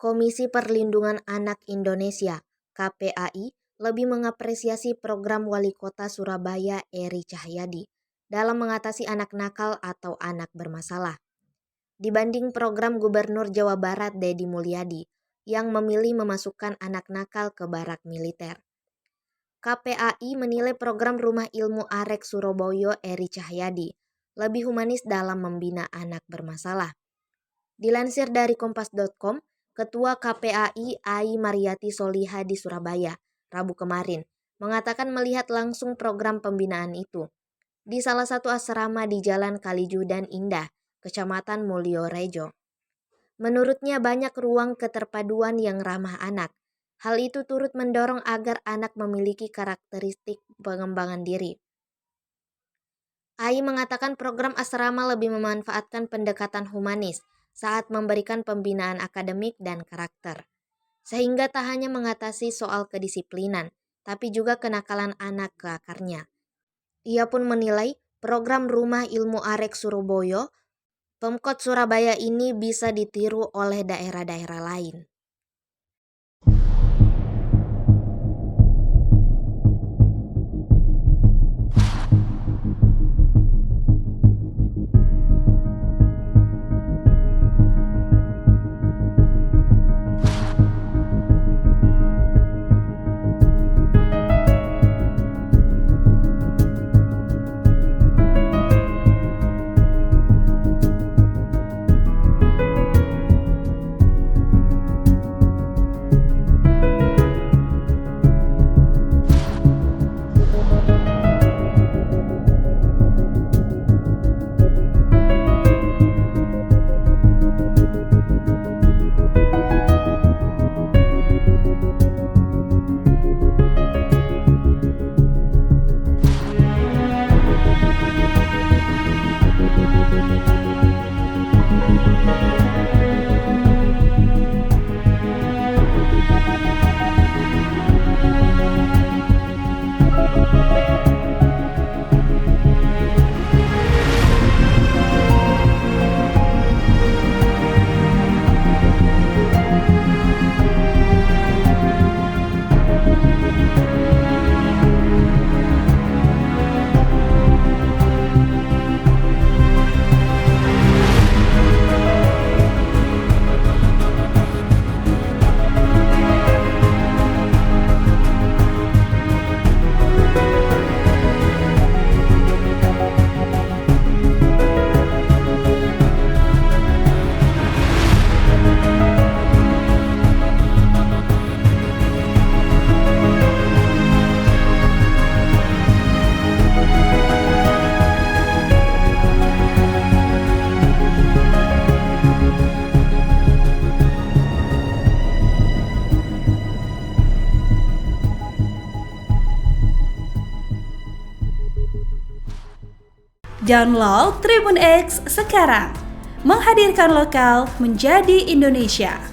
Komisi Perlindungan Anak Indonesia (KPAI) lebih mengapresiasi program Wali Kota Surabaya Eri Cahyadi dalam mengatasi anak nakal atau anak bermasalah, dibanding program Gubernur Jawa Barat Deddy Mulyadi yang memilih memasukkan anak nakal ke barak militer. KPAI menilai program Rumah Ilmu Arek Surabaya Eri Cahyadi lebih humanis dalam membina anak bermasalah. Dilansir dari kompas.com, Ketua KPAI Ai Mariati Soliha di Surabaya, Rabu kemarin, mengatakan melihat langsung program pembinaan itu di salah satu asrama di Jalan Kalijudan Indah, Kecamatan Mulyorejo. Menurutnya banyak ruang keterpaduan yang ramah anak. Hal itu turut mendorong agar anak memiliki karakteristik pengembangan diri. Ai mengatakan program asrama lebih memanfaatkan pendekatan humanis saat memberikan pembinaan akademik dan karakter, sehingga tak hanya mengatasi soal kedisiplinan, tapi juga kenakalan anak ke akarnya. Ia pun menilai program Rumah Ilmu Arek Surabaya Pemkot Surabaya ini bisa ditiru oleh daerah-daerah lain. Download Tribun X sekarang, menghadirkan lokal menjadi Indonesia.